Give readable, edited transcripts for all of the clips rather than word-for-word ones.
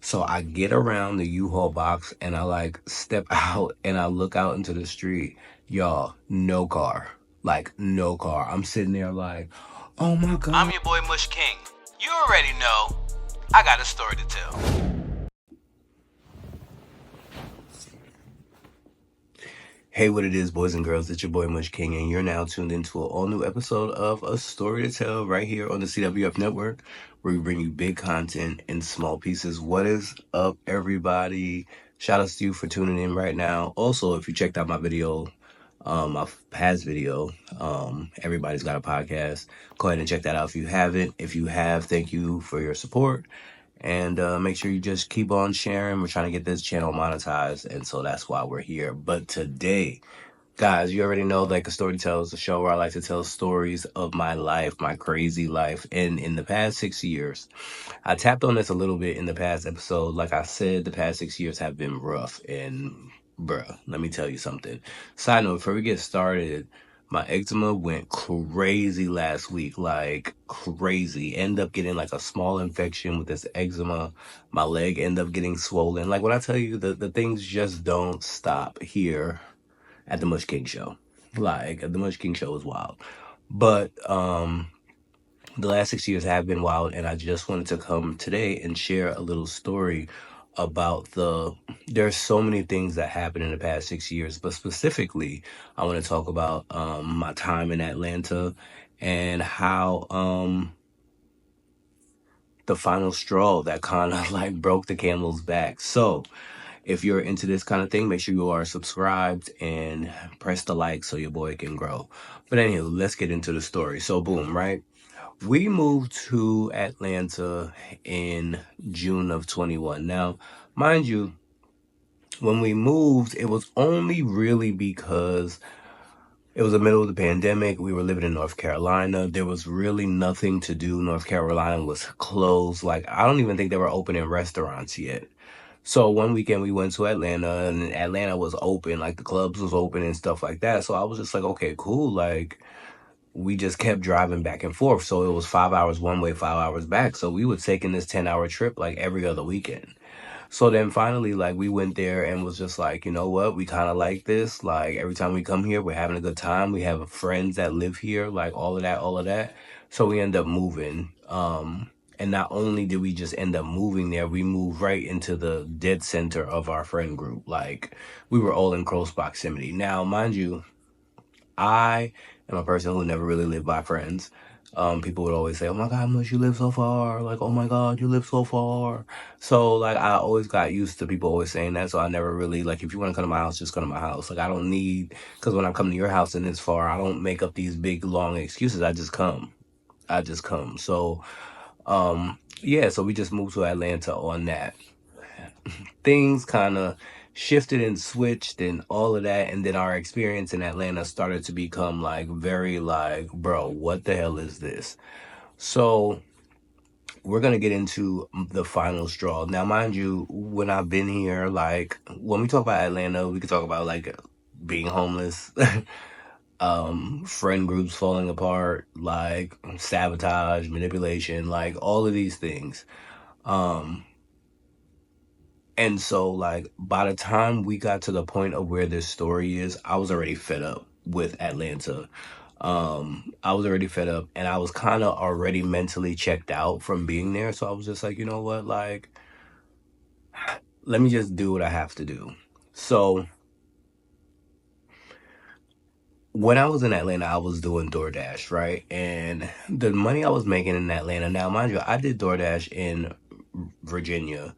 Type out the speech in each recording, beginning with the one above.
So I get around the U-Haul box and I like step out and I look out into the street. Y'all, no car. Like, no car. I'm sitting there like, oh my God. I'm your boy Mush King. You already know. I got a story to tell. Hey, what it is, boys and girls, it's your boy Mush King, and you're now tuned into an all-new episode of A Story to Tell right here on the CWF Network, where we bring you big content in small pieces. What is up, everybody? Shout outs to you for tuning in right now. Also, if you checked out my video, my past video, Everybody's Got a Podcast, go ahead and check that out if you haven't. If you have, thank you for your support. And make sure you just keep on sharing. We're trying to get this channel monetized, and so that's why we're here. But today, guys, you already know, like, A Story to Tell is a show where I like to tell stories of my life, my crazy life. And in the past 6 years, I tapped on this a little bit in the past episode. Like I said, the past 6 years have been rough. And, bruh, let me tell you something. Side note, before we get started, my eczema went crazy last week, like crazy. End up getting like a small infection with this eczema. My leg end up getting swollen. Like when I tell you, the things just don't stop here at the Mush King show. Like the Mush King show is wild. But the last 6 years have been wild, and I just wanted to come today and share a little story about there's so many things that happened in the past 6 years, but specifically I want to talk about my time in Atlanta and how the final straw that kind of like broke the camel's back. So if you're into this kind of thing, make sure you are subscribed and press the like so your boy can grow. But anyway, let's get into the story. So boom, right? We moved to Atlanta in June of 21. Now, mind you, when we moved, it was only really because it was the middle of the pandemic. We were living in North Carolina. There was really nothing to do. North Carolina was closed. Like, I don't even think they were opening restaurants yet. So one weekend we went to Atlanta, and Atlanta was open, like the clubs was open and stuff like that. So I was just like, okay, cool. Like, we just kept driving back and forth. So it was 5 hours one way, 5 hours back. So we would take in this 10-hour trip like every other weekend. So then finally, like, we went there and was just like, you know what? We kind of like this. Like, every time we come here, we're having a good time. We have friends that live here, like all of that, all of that. So we end up moving. And not only did we just end up moving there, we moved right into the dead center of our friend group. Like, we were all in close proximity. Now, mind you, I am a person who never really lived by friends. People would always say, oh my God, Mush, you live so far. Like, oh my God, you live so far. So, like, I always got used to people always saying that. So I never really, like, if you want to come to my house, just come to my house. Like, I don't need, because when I come to your house and it's far, I don't make up these big, long excuses. I just come. So, yeah, so we just moved to Atlanta on that. Things kind of shifted and switched and all of that, and then our experience in Atlanta started to become like very like, bro, what the hell is this? So we're gonna get into the final straw. Now, mind you, when I've been here, like when we talk about Atlanta, we could talk about like being homeless, friend groups falling apart, like sabotage, manipulation, like all of these things. And so, like, by the time we got to the point of where this story is, I was already fed up with Atlanta. I was already fed up, and I was kind of already mentally checked out from being there. So I was just like, you know what? Like, let me just do what I have to do. So when I was in Atlanta, I was doing DoorDash, right? And the money I was making in Atlanta, now, mind you, I did DoorDash in Virginia.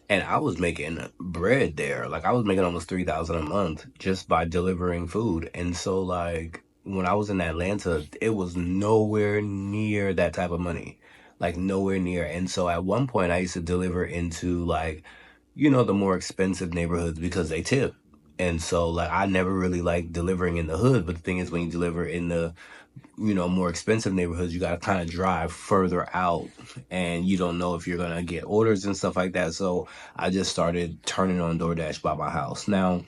And I was making bread there. Like, I was making almost $3,000 a month just by delivering food. And so, like, when I was in Atlanta, it was nowhere near that type of money. Like, nowhere near. And so at one point, I used to deliver into, like, the more expensive neighborhoods because they tip. And so, like, I never really liked delivering in the hood. But the thing is, when you deliver in the more expensive neighborhoods, you got to kind of drive further out, and you don't know if you're going to get orders and stuff like that. So I just started turning on DoorDash by my house. Now,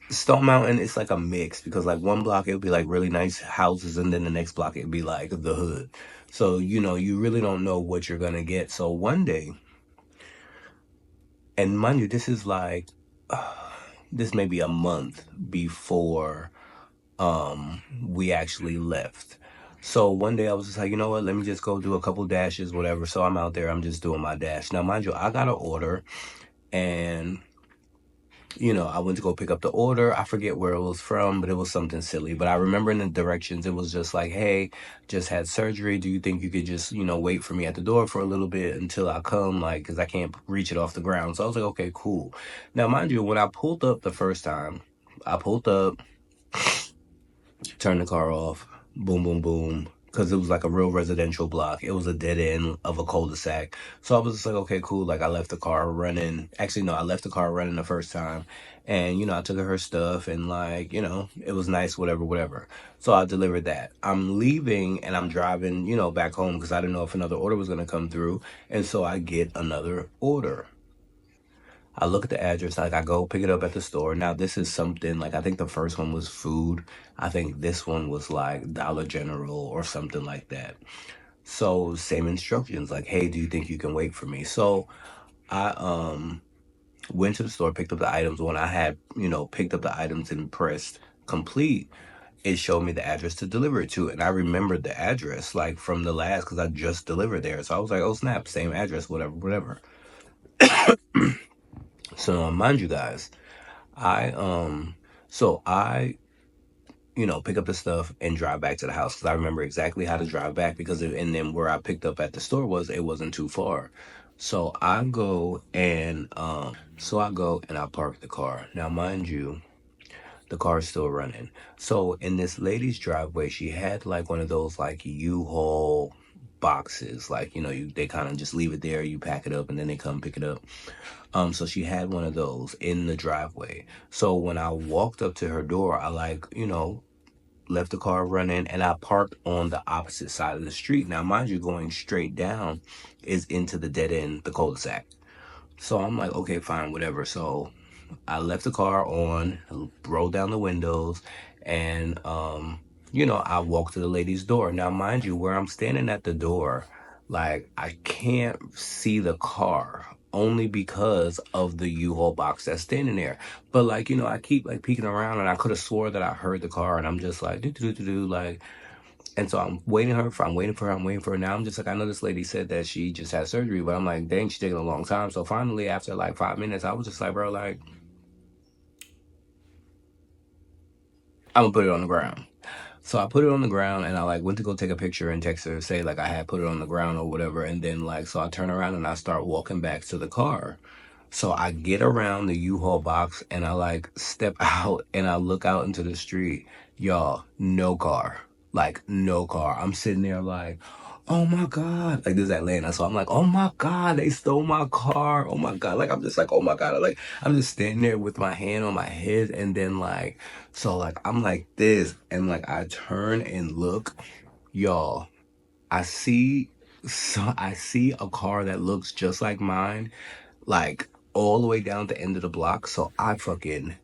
Stone Mountain, it's like a mix because like one block it would be like really nice houses, and then the next block it'd be like the hood. So, you really don't know what you're gonna get. So one day, and mind you, this is like this may be a month before we actually left. So one day I was just like, you know what, let me just go do a couple dashes, whatever. So I'm out there, I'm just doing my dash. Now mind you, I got an order, and I went to go pick up the order. I forget where it was from, but it was something silly. But I remember in the directions, it was just like, hey, just had surgery. Do you think you could just, wait for me at the door for a little bit until I come? Like, because I can't reach it off the ground. So I was like, okay, cool. Now, mind you, when I pulled up the first time, I pulled up, turned the car off, boom, boom, boom. Because it was like a real residential block. It was a dead end of a cul-de-sac. So I was just like, okay, cool. Like I left the car running. Actually, no, I left the car running the first time. And, I took her stuff and like, it was nice, whatever, whatever. So I delivered that. I'm leaving and I'm driving, back home because I didn't know if another order was going to come through. And so I get another order. I look at the address, like I go pick it up at the store. Now this is something like I think the first one was food. I think this one was like Dollar General or something like that. So same instructions, like, hey, do you think you can wait for me? So I went to the store, picked up the items. When I had, picked up the items and pressed complete, it showed me the address to deliver it to. And I remembered the address like from the last because I just delivered there. So I was like, oh snap, same address, whatever, whatever. So mind you guys, I so I pick up the stuff and drive back to the house because I remember exactly how to drive back and then where I picked up at the store it wasn't too far. So I go and I park the car. Now mind you, the car's still running. So in this lady's driveway, she had like one of those like U-Haul boxes, like they kind of just leave it there, you pack it up and then they come pick it up. So she had one of those in the driveway. So when I walked up to her door, I like, left the car running and I parked on the opposite side of the street. Now, mind you, going straight down is into the dead end, the cul-de-sac. So I'm like, okay, fine, whatever. So I left the car on, rolled down the windows, and I walked to the lady's door. Now, mind you, where I'm standing at the door, like I can't see the car only because of the U-Haul box that's standing there. But like, I keep like peeking around and I could have swore that I heard the car and I'm just like do do do do like and so I'm waiting for her. Now I'm just like, I know this lady said that she just had surgery, but I'm like, dang, she's taking a long time. So finally, after like 5 minutes, I was just like, bro, like, I'm gonna put it on the ground. So I put it on the ground and I like went to go take a picture and text her, say like I had put it on the ground or whatever. And then like, so I turn around and I start walking back to the car. So I get around the U-Haul box and I like step out and I look out into the street. Y'all, no car. Like no car. I'm sitting there like, oh my God. Like this is Atlanta. So I'm like, oh my God, they stole my car. Oh my God. Like I'm just like, oh my God. Like I'm just standing there with my hand on my head and then like, so like I'm like this and like I turn and look, y'all. I see a car that looks just like mine, like all the way down the end of the block. So I fucking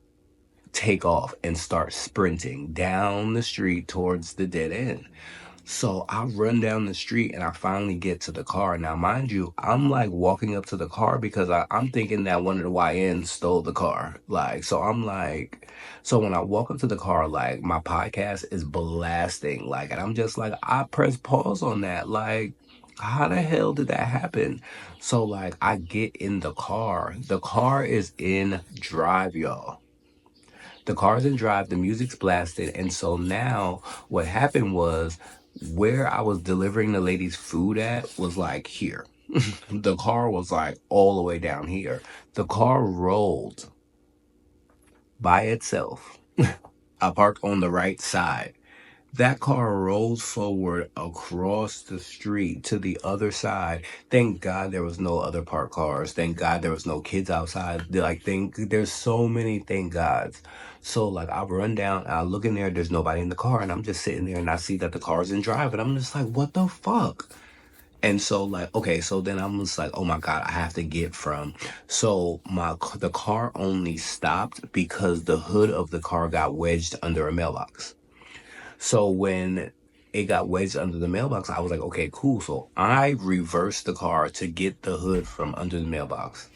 take off and start sprinting down the street towards the dead end. So I run down the street and I finally get to the car. Now, mind you, I'm like walking up to the car because I'm thinking that one of the YNs stole the car. Like, so I'm like, so when I walk up to the car, like my podcast is blasting. Like, and I'm just like, I press pause on that. Like, how the hell did that happen? So, like, I get in the car. The car is in drive, y'all. The car's in drive, the music's blasted. And so now what happened was where I was delivering the lady's food at was like here. The car was like all the way down here. The car rolled by itself. I parked on the right side. That car rolls forward across the street to the other side. Thank God there was no other parked cars. Thank God there was no kids outside. Like, there's so many thank gods. So like I run down, I look in there, there's nobody in the car, and I'm just sitting there and I see that the car's in drive, and I'm just like, what the fuck? And so like, okay, so then I'm just like, oh my God, I have to get from. So the car only stopped because the hood of the car got wedged under a mailbox. So when it got wedged under the mailbox. I was like, okay, cool. So I reversed the car to get the hood from under the mailbox.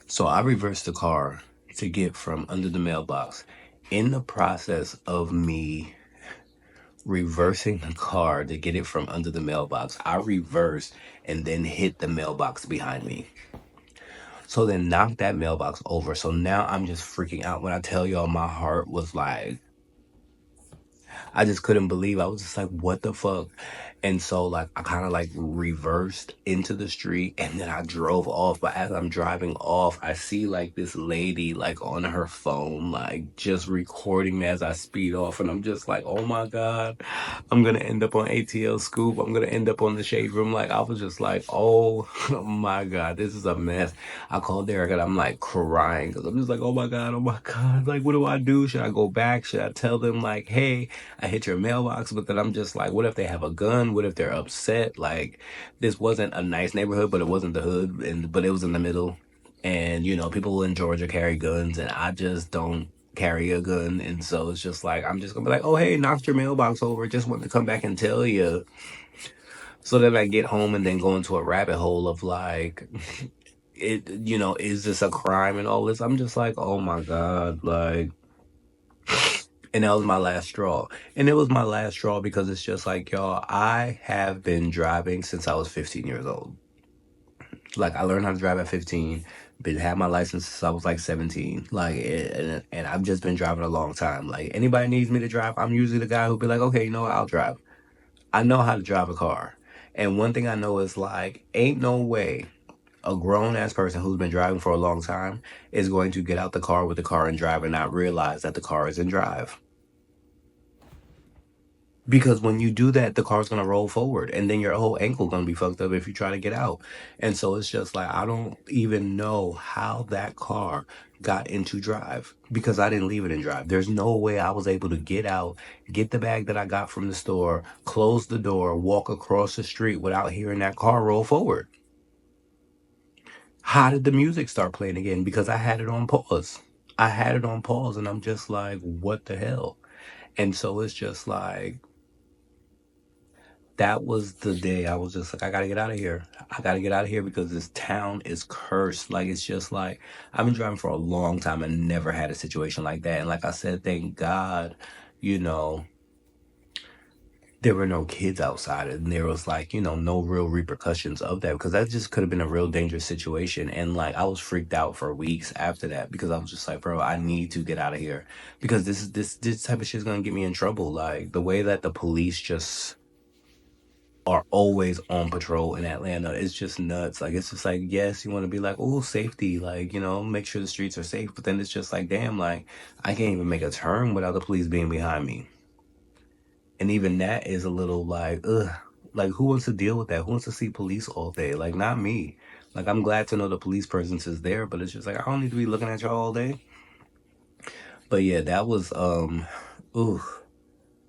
So I reversed the car to get from under the mailbox. In the process of me reversing the car to get it from under the mailbox, I reversed and then hit the mailbox behind me. So then knocked that mailbox over. So now I'm just freaking out. When I tell y'all, my heart was like, I just couldn't believe. I was just like, what the fuck? And so like I kind of like reversed into the street and then I drove off. But as I'm driving off, I see like this lady like on her phone, like just recording me as I speed off. And I'm just like, oh my God, I'm gonna end up on ATL Scoop. I'm gonna end up on the Shade Room. Like I was just like, oh my God, this is a mess. I called Derek and I'm like crying because I'm just like, oh my God, oh my God. Like, what do I do? Should I go back? Should I tell them like, hey, I hit your mailbox? But then I'm just like, what if they have a gun? What if they're upset? Like, this wasn't a nice neighborhood, but it wasn't the hood, and but it was in the middle. And you know, people in Georgia carry guns, and I just don't carry a gun, and so it's just like I'm just gonna be like, oh hey, knocked your mailbox over. Just wanted to come back and tell you. So then I get home and then go into a rabbit hole of like, it, you know, is this a crime and all this? I'm just like, oh my God, like. And that was my last straw. And it was my last straw because it's just like, y'all, I have been driving since I was 15 years old. Like, I learned how to drive at 15, been had my license since I was like 17. Like, and I've just been driving a long time. Like, anybody needs me to drive, I'm usually the guy who'll be like, okay, you know what, I'll drive. I know how to drive a car. And one thing I know is like, ain't no way a grown ass person who's been driving for a long time is going to get out the car with the car in drive and not realize that the car is in drive. Because when you do that, the car's gonna roll forward, and then your whole ankle gonna be fucked up if you try to get out. And so it's just like I don't even know how that car got into drive because I didn't leave it in drive. There's no way I was able to get out, get the bag that I got from the store, close the door, walk across the street without hearing that car roll forward. How did the music start playing again? Because I had it on pause. I had it on pause, and I'm just like, what the hell? And so it's just like that was the day I was just like, I gotta get out of here. I gotta get out of here because this town is cursed. Like, it's just like, I've been driving for a long time and never had a situation like that. And like I said, thank God, you know, there were no kids outside and there was like, you know, no real repercussions of that because that just could have been a real dangerous situation. And like, I was freaked out for weeks after that because I was just like, bro, I need to get out of here because this type of shit is gonna get me in trouble. Like, the way that the police just are always on patrol in Atlanta. It's just nuts. Like, it's just like, yes, you want to be like, oh, safety, like, you know, make sure the streets are safe. But then it's just like, damn, like, I can't even make a turn without the police being behind me. And even that is a little like, ugh. Like, who wants to deal with that? Who wants to see police all day? Like, not me. Like, I'm glad to know the police presence is there, but it's just like, I don't need to be looking at y'all all day. But yeah, that was, ooh.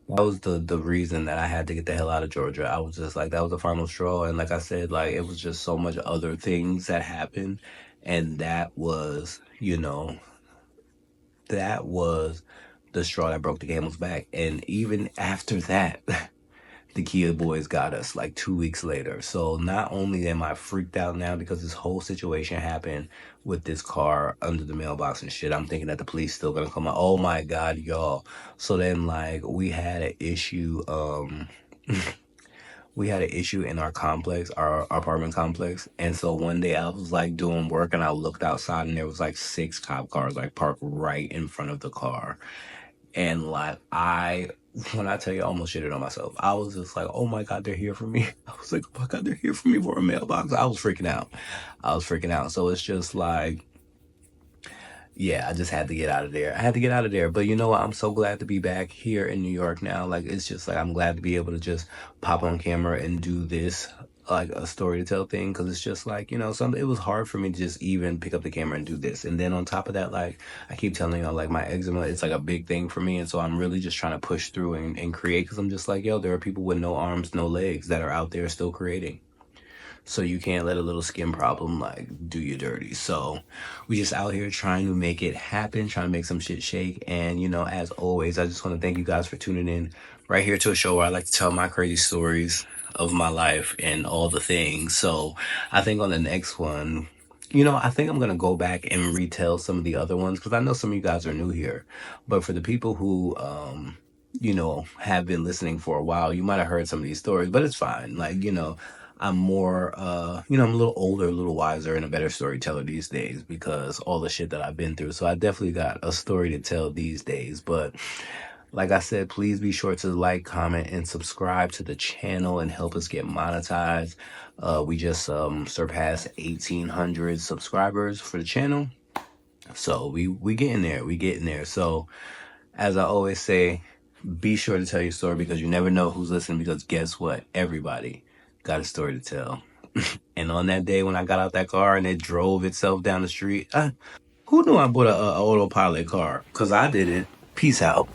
That was the reason that I had to get the hell out of Georgia. I was just like, that was the final straw. And like I said, like, it was just so much other things that happened. And that was, you know, that was the straw that broke the camel's back. And even after that, the Kia boys got us like 2 weeks later. So not only am I freaked out now because this whole situation happened with this car under the mailbox and shit, I'm thinking that the police still gonna come out. Oh my God, y'all. So then like we had an issue, we had an issue in our complex, our apartment complex. And so one day I was like doing work and I looked outside and there was like 6 cop cars like parked right in front of the car. And like when I tell you, I almost shitted on myself. I was just like, oh my God, they're here for me. I was like, oh my God, they're here for me for a mailbox. I was freaking out. I was freaking out. So it's just like, yeah, I just had to get out of there. I had to get out of there. But you know what? I'm so glad to be back here in New York now. Like, it's just like, I'm glad to be able to just pop on camera and do this, like a story to tell thing. Cause it's just like, you know, it was hard for me to just even pick up the camera and do this. And then on top of that, like, I keep telling y'all, like, my eczema, it's like a big thing for me. And so I'm really just trying to push through and create. Cause I'm just like, yo, there are people with no arms, no legs that are out there still creating. So you can't let a little skin problem like do you dirty. So we just out here trying to make it happen, trying to make some shit shake. And you know, as always, I just want to thank you guys for tuning in right here to a show where I like to tell my crazy stories of my life and all the things. So I think on the next one, I think I'm gonna go back and retell some of the other ones because I know some of you guys are new here. But for the people who have been listening for a while, you might have heard some of these stories, but it's fine. Like, I'm more I'm a little older, a little wiser, and a better storyteller these days because all the shit that I've been through. So I definitely got a story to tell these days. But like I said, please be sure to like, comment, and subscribe to the channel and help us get monetized. We just surpassed 1,800 subscribers for the channel. So we getting there. We getting there. So as I always say, be sure to tell your story because you never know who's listening because guess what? Everybody got a story to tell. And on that day when I got out that car and it drove itself down the street, who knew I bought a autopilot car? Because I didn't. Peace out.